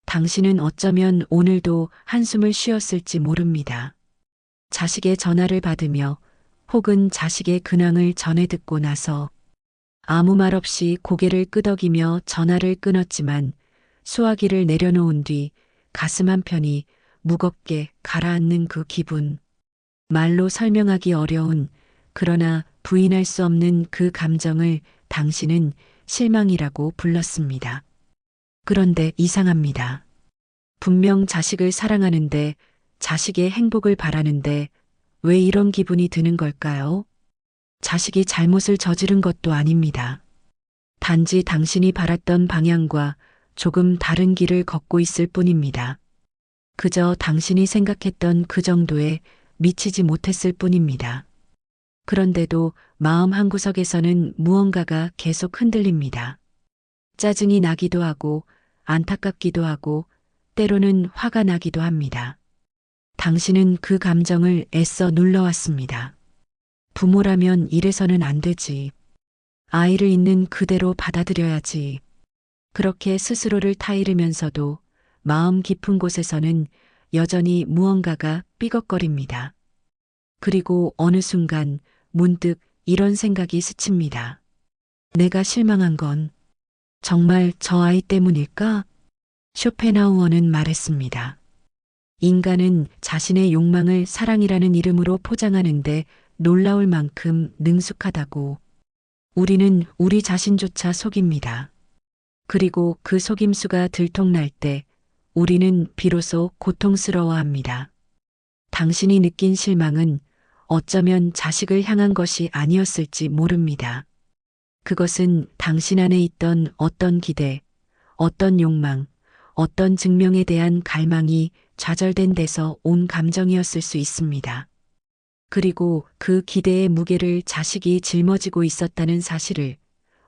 당신은 어쩌면 오늘도 한숨을 쉬었을지 모릅니다. 자식의 전화를 받으며 혹은 자식의 근황을 전해 듣고 나서 아무 말 없이 고개를 끄덕이며 전화를 끊었지만 수화기를 내려놓은 뒤 가슴 한편이 무겁게 가라앉는 그 기분. 말로 설명하기 어려운 그러나 부인할 수 없는 그 감정을 당신은 실망이라고 불렀습니다. 그런데 이상합니다. 분명 자식을 사랑하는데 자식의 행복을 바라는데 왜 이런 기분이 드는 걸까요? 자식이 잘못을 저지른 것도 아닙니다. 단지 당신이 바랐던 방향과 조금 다른 길을 걷고 있을 뿐입니다. 그저 당신이 생각했던 그 정도에 미치지 못했을 뿐입니다. 그런데도 마음 한구석에서는 무언가가 계속 흔들립니다. 짜증이 나기도 하고 안타깝기도 하고 때로는 화가 나기도 합니다. 당신은 그 감정을 애써 눌러왔습니다. 부모라면 이래서는 안 되지. 아이를 있는 그대로 받아들여야지. 그렇게 스스로를 타이르면서도 마음 깊은 곳에서는 여전히 무언가가 삐걱거립니다. 그리고 어느 순간 문득 이런 생각이 스칩니다. 내가 실망한 건 정말 저 아이 때문일까? 쇼펜하우어는 말했습니다. 인간은 자신의 욕망을 사랑이라는 이름으로 포장하는데 놀라울 만큼 능숙하다고. 우리는 우리 자신조차 속입니다. 그리고 그 속임수가 들통날 때 우리는 비로소 고통스러워합니다. 당신이 느낀 실망은 어쩌면 자식을 향한 것이 아니었을지 모릅니다. 그것은 당신 안에 있던 어떤 기대, 어떤 욕망, 어떤 증명에 대한 갈망이 좌절된 데서 온 감정이었을 수 있습니다. 그리고 그 기대의 무게를 자식이 짊어지고 있었다는 사실을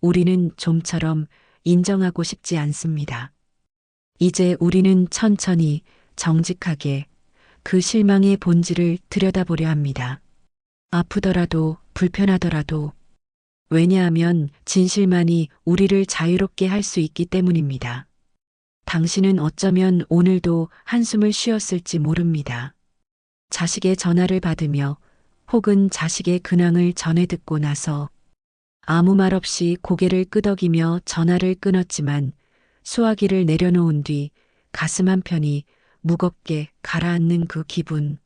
우리는 좀처럼 인정하고 싶지 않습니다. 이제 우리는 천천히 정직하게 그 실망의 본질을 들여다보려 합니다. 아프더라도 불편하더라도 왜냐하면 진실만이 우리를 자유롭게 할 수 있기 때문입니다. 당신은 어쩌면 오늘도 한숨을 쉬었을지 모릅니다. 자식의 전화를 받으며 혹은 자식의 근황을 전해 듣고 나서 아무 말 없이 고개를 끄덕이며 전화를 끊었지만 수화기를 내려놓은 뒤 가슴 한편이 무겁게 가라앉는 그 기분.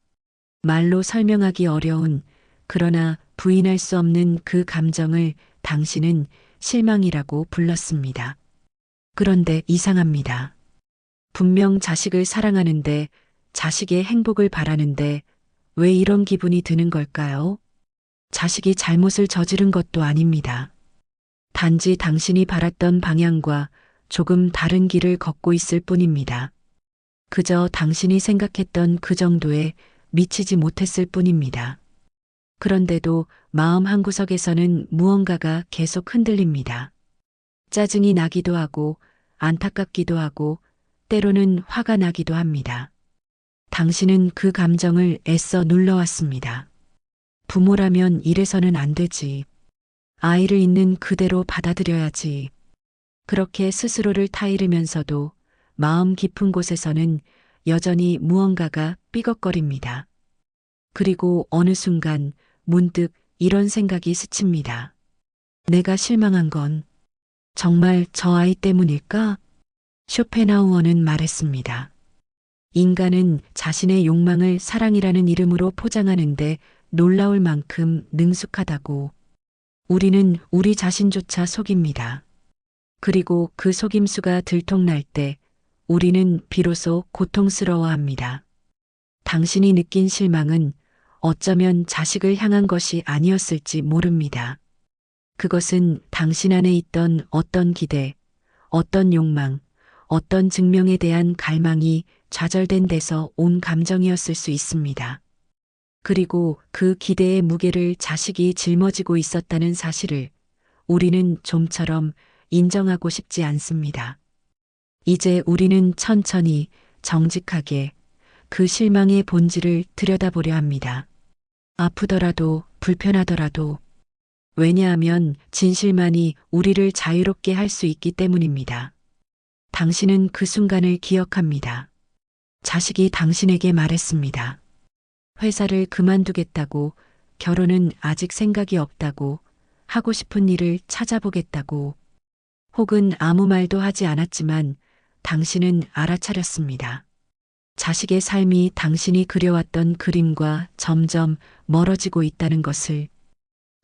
말로 설명하기 어려운 그러나 부인할 수 없는 그 감정을 당신은 실망이라고 불렀습니다. 그런데 이상합니다. 분명 자식을 사랑하는데 자식의 행복을 바라는데 왜 이런 기분이 드는 걸까요? 자식이 잘못을 저지른 것도 아닙니다. 단지 당신이 바랐던 방향과 조금 다른 길을 걷고 있을 뿐입니다. 그저 당신이 생각했던 그 정도에 미치지 못했을 뿐입니다. 그런데도 마음 한구석에서는 무언가가 계속 흔들립니다. 짜증이 나기도 하고 안타깝기도 하고 때로는 화가 나기도 합니다. 당신은 그 감정을 애써 눌러왔습니다. 부모라면 이래서는 안 되지. 아이를 있는 그대로 받아들여야지. 그렇게 스스로를 타이르면서도 마음 깊은 곳에서는 여전히 무언가가 삐걱거립니다. 그리고 어느 순간 문득 이런 생각이 스칩니다. 내가 실망한 건 정말 저 아이 때문일까? 쇼펜하우어는 말했습니다. 인간은 자신의 욕망을 사랑이라는 이름으로 포장하는데 놀라울 만큼 능숙하다고. 우리는 우리 자신조차 속입니다. 그리고 그 속임수가 들통날 때 우리는 비로소 고통스러워합니다. 당신이 느낀 실망은 어쩌면 자식을 향한 것이 아니었을지 모릅니다. 그것은 당신 안에 있던 어떤 기대, 어떤 욕망, 어떤 증명에 대한 갈망이 좌절된 데서 온 감정이었을 수 있습니다. 그리고 그 기대의 무게를 자식이 짊어지고 있었다는 사실을 우리는 좀처럼 인정하고 싶지 않습니다. 이제 우리는 천천히 정직하게 그 실망의 본질을 들여다보려 합니다. 아프더라도 불편하더라도 왜냐하면 진실만이 우리를 자유롭게 할 수 있기 때문입니다. 당신은 그 순간을 기억합니다. 자식이 당신에게 말했습니다. 회사를 그만두겠다고, 결혼은 아직 생각이 없다고, 하고 싶은 일을 찾아보겠다고, 혹은 아무 말도 하지 않았지만 당신은 알아차렸습니다. 자식의 삶이 당신이 그려왔던 그림과 점점 멀어지고 있다는 것을.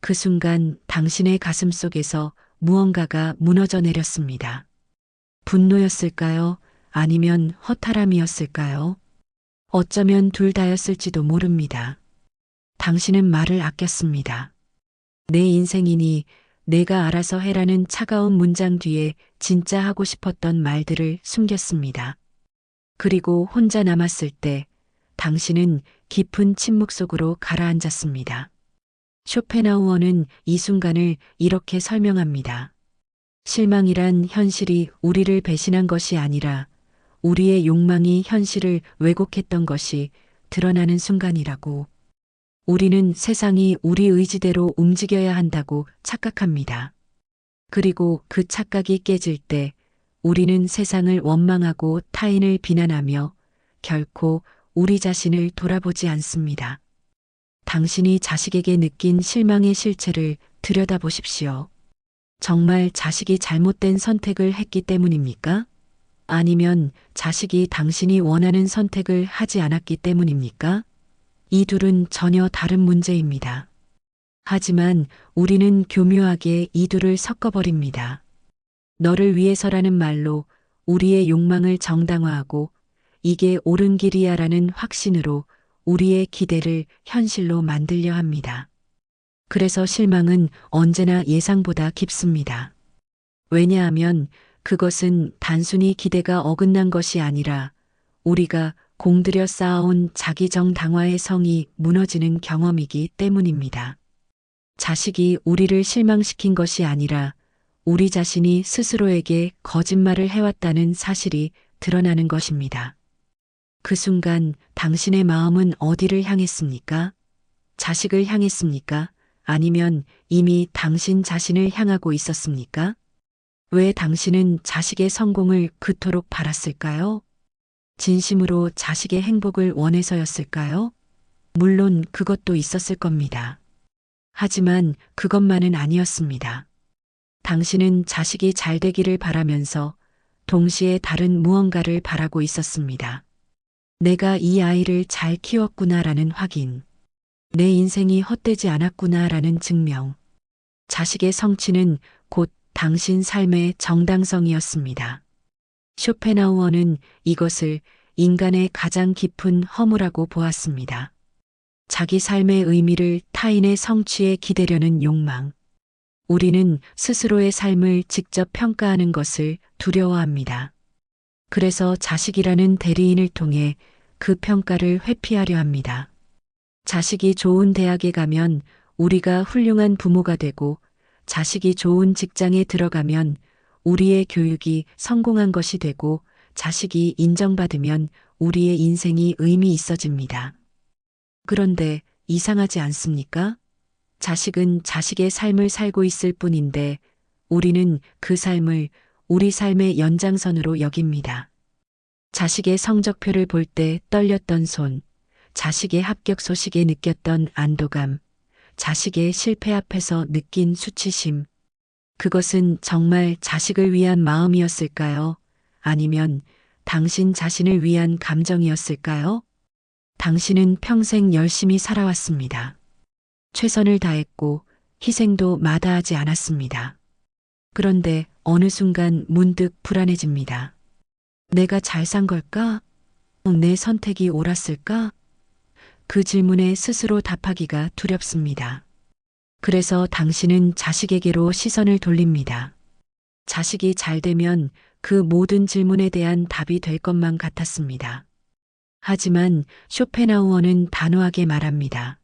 그 순간 당신의 가슴 속에서 무언가가 무너져 내렸습니다. 분노였을까요? 아니면 허탈함이었을까요? 어쩌면 둘 다였을지도 모릅니다. 당신은 말을 아꼈습니다. 내 인생이니 내가 알아서 해라는 차가운 문장 뒤에 진짜 하고 싶었던 말들을 숨겼습니다. 그리고 혼자 남았을 때 당신은 깊은 침묵 속으로 가라앉았습니다. 쇼펜하우어는 이 순간을 이렇게 설명합니다. 실망이란 현실이 우리를 배신한 것이 아니라 우리의 욕망이 현실을 왜곡했던 것이 드러나는 순간이라고. 우리는 세상이 우리 의지대로 움직여야 한다고 착각합니다. 그리고 그 착각이 깨질 때 우리는 세상을 원망하고 타인을 비난하며 결코 우리 자신을 돌아보지 않습니다. 당신이 자식에게 느낀 실망의 실체를 들여다보십시오. 정말 자식이 잘못된 선택을 했기 때문입니까? 아니면 자식이 당신이 원하는 선택을 하지 않았기 때문입니까? 이 둘은 전혀 다른 문제입니다. 하지만 우리는 교묘하게 이 둘을 섞어버립니다. 너를 위해서라는 말로 우리의 욕망을 정당화하고 이게 옳은 길이야라는 확신으로 우리의 기대를 현실로 만들려 합니다. 그래서 실망은 언제나 예상보다 깊습니다. 왜냐하면 그것은 단순히 기대가 어긋난 것이 아니라 우리가 공들여 쌓아온 자기 정당화의 성이 무너지는 경험이기 때문입니다. 자식이 우리를 실망시킨 것이 아니라 우리 자신이 스스로에게 거짓말을 해왔다는 사실이 드러나는 것입니다. 그 순간 당신의 마음은 어디를 향했습니까? 자식을 향했습니까? 아니면 이미 당신 자신을 향하고 있었습니까? 왜 당신은 자식의 성공을 그토록 바랐을까요? 진심으로 자식의 행복을 원해서였을까요? 물론 그것도 있었을 겁니다. 하지만 그것만은 아니었습니다. 당신은 자식이 잘 되기를 바라면서 동시에 다른 무언가를 바라고 있었습니다. 내가 이 아이를 잘 키웠구나라는 확인. 내 인생이 헛되지 않았구나라는 증명. 자식의 성취는 곧 당신 삶의 정당성이었습니다. 쇼펜하우어는 이것을 인간의 가장 깊은 허무라고 보았습니다. 자기 삶의 의미를 타인의 성취에 기대려는 욕망. 우리는 스스로의 삶을 직접 평가하는 것을 두려워합니다. 그래서 자식이라는 대리인을 통해 그 평가를 회피하려 합니다. 자식이 좋은 대학에 가면 우리가 훌륭한 부모가 되고 자식이 좋은 직장에 들어가면 우리의 교육이 성공한 것이 되고 자식이 인정받으면 우리의 인생이 의미 있어집니다. 그런데 이상하지 않습니까? 자식은 자식의 삶을 살고 있을 뿐인데 우리는 그 삶을 우리 삶의 연장선으로 여깁니다. 자식의 성적표를 볼 때 떨렸던 손, 자식의 합격 소식에 느꼈던 안도감, 자식의 실패 앞에서 느낀 수치심. 그것은 정말 자식을 위한 마음이었을까요? 아니면 당신 자신을 위한 감정이었을까요? 당신은 평생 열심히 살아왔습니다. 최선을 다했고 희생도 마다하지 않았습니다. 그런데 어느 순간 문득 불안해집니다. 내가 잘 산 걸까? 내 선택이 옳았을까? 그 질문에 스스로 답하기가 두렵습니다. 그래서 당신은 자식에게로 시선을 돌립니다. 자식이 잘 되면 그 모든 질문에 대한 답이 될 것만 같았습니다. 하지만 쇼펜하우어는 단호하게 말합니다.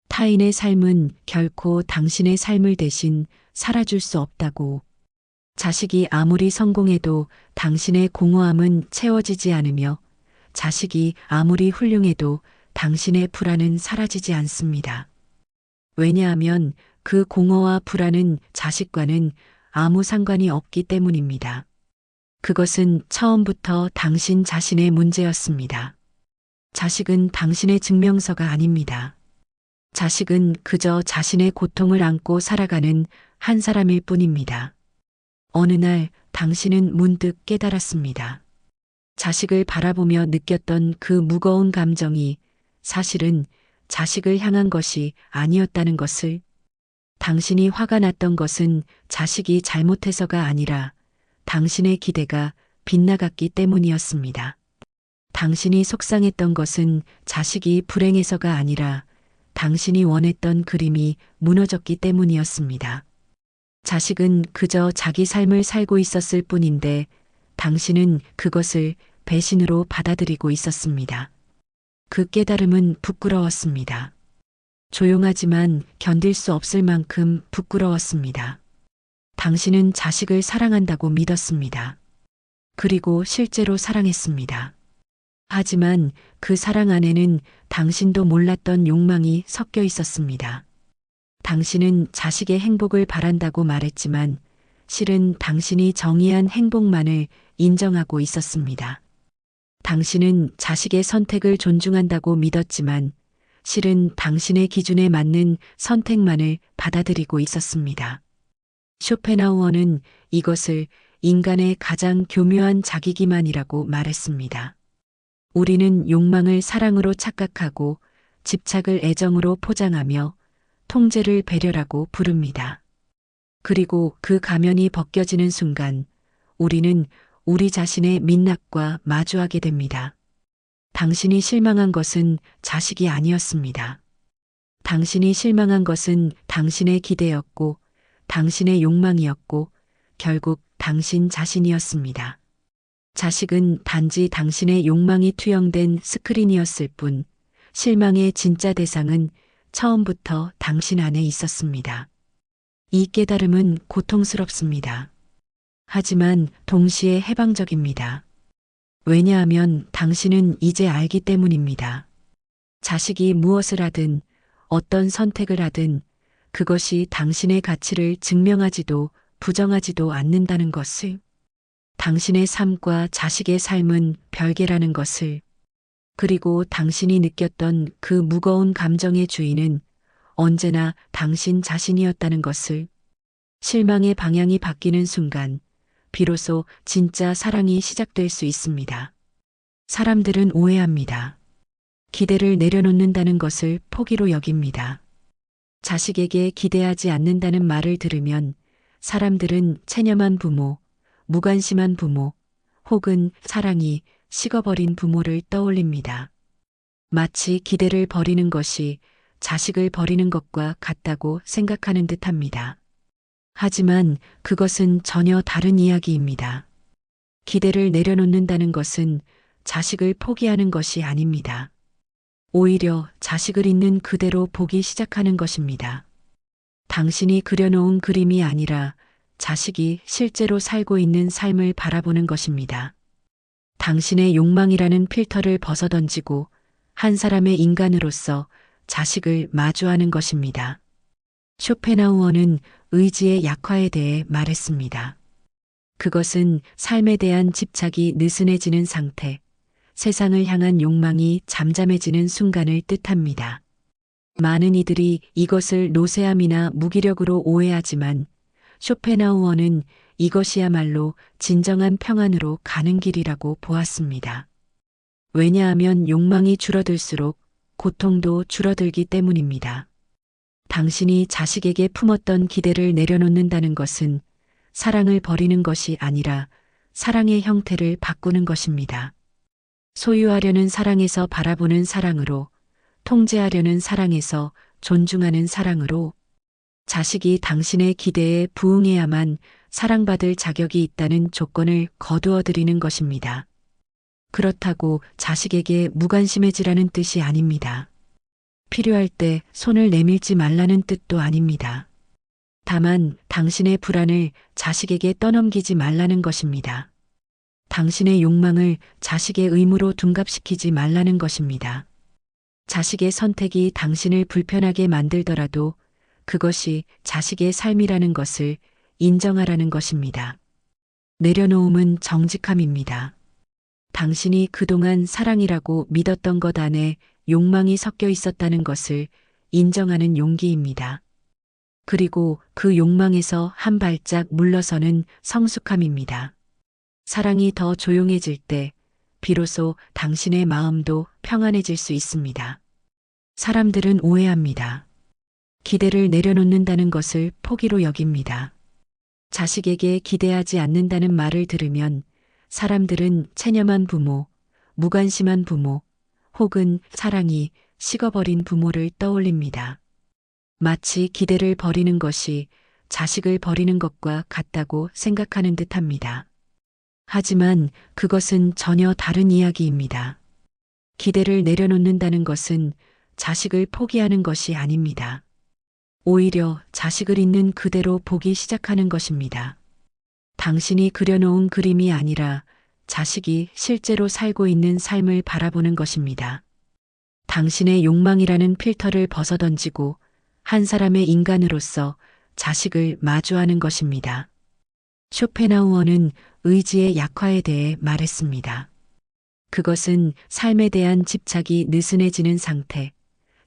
타인의 삶은 결코 당신의 삶을 대신 살아줄 수 없다고. 자식이 아무리 성공해도 당신의 공허함은 채워지지 않으며 자식이 아무리 훌륭해도 당신의 불안은 사라지지 않습니다. 왜냐하면 그 공허와 불안은 자식과는 아무 상관이 없기 때문입니다. 그것은 처음부터 당신 자신의 문제였습니다. 자식은 당신의 증명서가 아닙니다. 자식은 그저 자신의 고통을 안고 살아가는 한 사람일 뿐입니다. 어느 날 당신은 문득 깨달았습니다. 자식을 바라보며 느꼈던 그 무거운 감정이 사실은 자식을 향한 것이 아니었다는 것을, 당신이 화가 났던 것은 자식이 잘못해서가 아니라 당신의 기대가 빗나갔기 때문이었습니다. 당신이 속상했던 것은 자식이 불행해서가 아니라 당신이 원했던 그림이 무너졌기 때문이었습니다. 자식은 그저 자기 삶을 살고 있었을 뿐인데 당신은 그것을 배신으로 받아들이고 있었습니다. 그 깨달음은 부끄러웠습니다. 조용하지만 견딜 수 없을 만큼 부끄러웠습니다. 당신은 자식을 사랑한다고 믿었습니다. 그리고 실제로 사랑했습니다. 하지만 그 사랑 안에는 당신도 몰랐던 욕망이 섞여 있었습니다. 당신은 자식의 행복을 바란다고 말했지만 실은 당신이 정의한 행복만을 인정하고 있었습니다. 당신은 자식의 선택을 존중한다고 믿었지만 실은 당신의 기준에 맞는 선택만을 받아들이고 있었습니다. 쇼펜하우어는 이것을 인간의 가장 교묘한 자기기만이라고 말했습니다. 우리는 욕망을 사랑으로 착각하고 집착을 애정으로 포장하며 통제를 배려라고 부릅니다. 그리고 그 가면이 벗겨지는 순간 우리는 우리 자신의 민낯과 마주하게 됩니다. 당신이 실망한 것은 자식이 아니었습니다. 당신이 실망한 것은 당신의 기대였고 당신의 욕망이었고 결국 당신 자신이었습니다. 자식은 단지 당신의 욕망이 투영된 스크린이었을 뿐 실망의 진짜 대상은 처음부터 당신 안에 있었습니다. 이 깨달음은 고통스럽습니다. 하지만 동시에 해방적입니다. 왜냐하면 당신은 이제 알기 때문입니다. 자식이 무엇을 하든 어떤 선택을 하든 그것이 당신의 가치를 증명하지도 부정하지도 않는다는 것을, 당신의 삶과 자식의 삶은 별개라는 것을, 그리고 당신이 느꼈던 그 무거운 감정의 주인은 언제나 당신 자신이었다는 것을, 실망의 방향이 바뀌는 순간 비로소 진짜 사랑이 시작될 수 있습니다. 사람들은 오해합니다. 기대를 내려놓는다는 것을 포기로 여깁니다. 자식에게 기대하지 않는다는 말을 들으면 사람들은 체념한 부모, 무관심한 부모, 혹은 사랑이 식어버린 부모를 떠올립니다. 마치 기대를 버리는 것이 자식을 버리는 것과 같다고 생각하는 듯합니다. 하지만 그것은 전혀 다른 이야기입니다. 기대를 내려놓는다는 것은 자식을 포기하는 것이 아닙니다. 오히려 자식을 있는 그대로 보기 시작하는 것입니다. 당신이 그려놓은 그림이 아니라 자식이 실제로 살고 있는 삶을 바라보는 것입니다. 당신의 욕망이라는 필터를 벗어던지고 한 사람의 인간으로서 자식을 마주하는 것입니다. 쇼펜하우어는 의지의 약화에 대해 말했습니다. 그것은 삶에 대한 집착이 느슨해지는 상태, 세상을 향한 욕망이 잠잠해지는 순간을 뜻합니다. 많은 이들이 이것을 노쇠함이나 무기력으로 오해하지만 쇼펜하우어는 이것이야말로 진정한 평안으로 가는 길이라고 보았습니다. 왜냐하면 욕망이 줄어들수록 고통도 줄어들기 때문입니다. 당신이 자식에게 품었던 기대를 내려놓는다는 것은 사랑을 버리는 것이 아니라 사랑의 형태를 바꾸는 것입니다. 소유하려는 사랑에서 바라보는 사랑으로, 통제하려는 사랑에서 존중하는 사랑으로, 자식이 당신의 기대에 부응해야만 사랑받을 자격이 있다는 조건을 거두어 드리는 것입니다. 그렇다고 자식에게 무관심해지라는 뜻이 아닙니다. 필요할 때 손을 내밀지 말라는 뜻도 아닙니다. 다만 당신의 불안을 자식에게 떠넘기지 말라는 것입니다. 당신의 욕망을 자식의 의무로 둔갑시키지 말라는 것입니다. 자식의 선택이 당신을 불편하게 만들더라도 그것이 자식의 삶이라는 것을 인정하라는 것입니다. 내려놓음은 정직함입니다. 당신이 그동안 사랑이라고 믿었던 것 안에 욕망이 섞여 있었다는 것을 인정하는 용기입니다. 그리고 그 욕망에서 한 발짝 물러서는 성숙함입니다. 사랑이 더 조용해질 때 비로소 당신의 마음도 평안해질 수 있습니다. 사람들은 오해합니다. 기대를 내려놓는다는 것을 포기로 여깁니다. 자식에게 기대하지 않는다는 말을 들으면 사람들은 체념한 부모, 무관심한 부모, 혹은 사랑이 식어버린 부모를 떠올립니다. 마치 기대를 버리는 것이 자식을 버리는 것과 같다고 생각하는 듯합니다. 하지만 그것은 전혀 다른 이야기입니다. 기대를 내려놓는다는 것은 자식을 포기하는 것이 아닙니다. 오히려 자식을 있는 그대로 보기 시작하는 것입니다. 당신이 그려놓은 그림이 아니라 자식이 실제로 살고 있는 삶을 바라보는 것입니다. 당신의 욕망이라는 필터를 벗어던지고 한 사람의 인간으로서 자식을 마주하는 것입니다. 쇼펜하우어는 의지의 약화에 대해 말했습니다. 그것은 삶에 대한 집착이 느슨해지는 상태,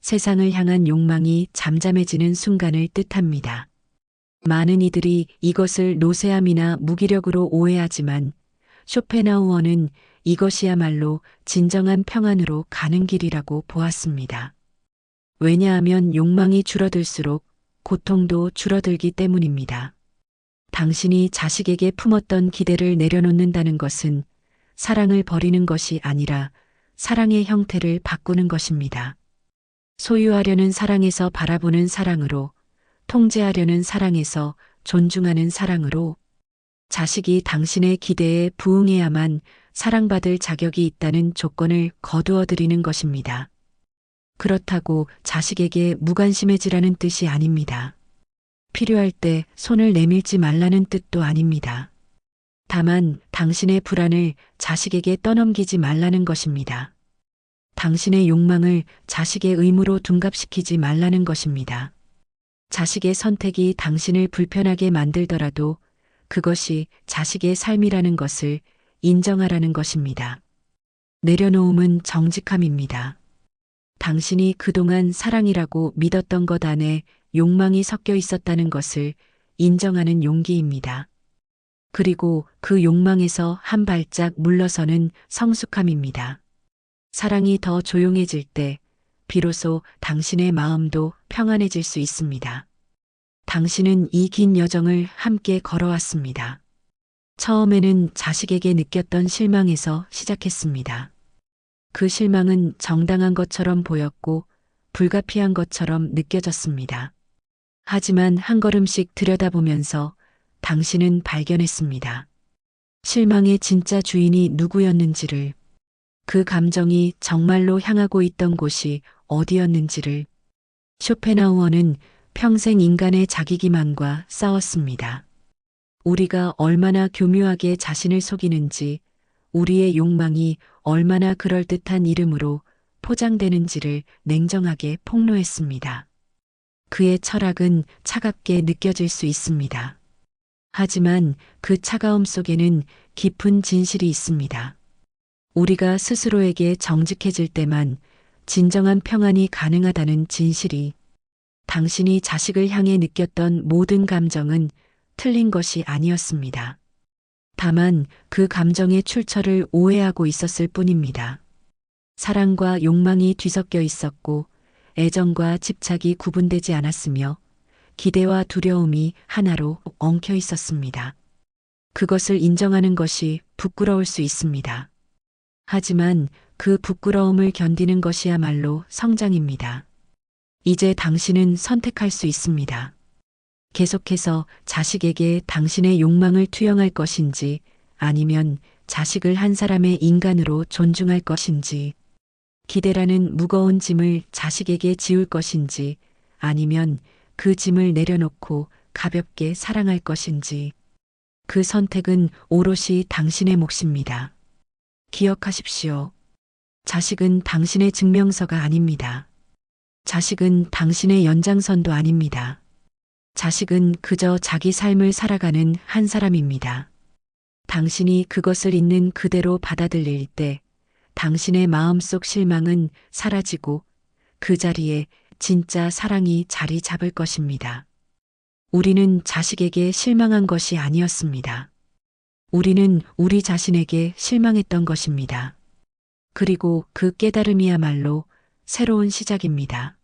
세상을 향한 욕망이 잠잠해지는 순간을 뜻합니다. 많은 이들이 이것을 노쇠함이나 무기력으로 오해하지만 쇼펜하우어는 이것이야말로 진정한 평안으로 가는 길이라고 보았습니다. 왜냐하면 욕망이 줄어들수록 고통도 줄어들기 때문입니다. 당신이 자식에게 품었던 기대를 내려놓는다는 것은 사랑을 버리는 것이 아니라 사랑의 형태를 바꾸는 것입니다. 소유하려는 사랑에서 바라보는 사랑으로, 통제하려는 사랑에서 존중하는 사랑으로, 자식이 당신의 기대에 부응해야만 사랑받을 자격이 있다는 조건을 거두어 드리는 것입니다. 그렇다고 자식에게 무관심해지라는 뜻이 아닙니다. 필요할 때 손을 내밀지 말라는 뜻도 아닙니다. 다만 당신의 불안을 자식에게 떠넘기지 말라는 것입니다. 당신의 욕망을 자식의 의무로 둔갑시키지 말라는 것입니다. 자식의 선택이 당신을 불편하게 만들더라도 그것이 자식의 삶이라는 것을 인정하라는 것입니다. 내려놓음은 정직함입니다. 당신이 그동안 사랑이라고 믿었던 것 안에 욕망이 섞여 있었다는 것을 인정하는 용기입니다. 그리고 그 욕망에서 한 발짝 물러서는 성숙함입니다. 사랑이 더 조용해질 때 비로소 당신의 마음도 평안해질 수 있습니다. 당신은 이 긴 여정을 함께 걸어왔습니다. 처음에는 자식에게 느꼈던 실망에서 시작했습니다. 그 실망은 정당한 것처럼 보였고 불가피한 것처럼 느껴졌습니다. 하지만 한 걸음씩 들여다보면서 당신은 발견했습니다. 실망의 진짜 주인이 누구였는지를, 그 감정이 정말로 향하고 있던 곳이 어디였는지를. 쇼펜하우어는 평생 인간의 자기기만과 싸웠습니다. 우리가 얼마나 교묘하게 자신을 속이는지, 우리의 욕망이 얼마나 그럴듯한 이름으로 포장되는지를 냉정하게 폭로했습니다. 그의 철학은 차갑게 느껴질 수 있습니다. 하지만 그 차가움 속에는 깊은 진실이 있습니다. 우리가 스스로에게 정직해질 때만 진정한 평안이 가능하다는 진실이. 당신이 자식을 향해 느꼈던 모든 감정은 틀린 것이 아니었습니다. 다만 그 감정의 출처를 오해하고 있었을 뿐입니다. 사랑과 욕망이 뒤섞여 있었고 애정과 집착이 구분되지 않았으며 기대와 두려움이 하나로 엉켜 있었습니다. 그것을 인정하는 것이 부끄러울 수 있습니다. 하지만 그 부끄러움을 견디는 것이야말로 성장입니다. 이제 당신은 선택할 수 있습니다. 계속해서 자식에게 당신의 욕망을 투영할 것인지 아니면 자식을 한 사람의 인간으로 존중할 것인지, 기대라는 무거운 짐을 자식에게 지울 것인지 아니면 그 짐을 내려놓고 가볍게 사랑할 것인지, 그 선택은 오롯이 당신의 몫입니다. 기억하십시오. 자식은 당신의 증명서가 아닙니다. 자식은 당신의 연장선도 아닙니다. 자식은 그저 자기 삶을 살아가는 한 사람입니다. 당신이 그것을 있는 그대로 받아들일 때 당신의 마음속 실망은 사라지고 그 자리에 진짜 사랑이 자리 잡을 것입니다. 우리는 자식에게 실망한 것이 아니었습니다. 우리는 우리 자신에게 실망했던 것입니다. 그리고 그 깨달음이야말로 새로운 시작입니다.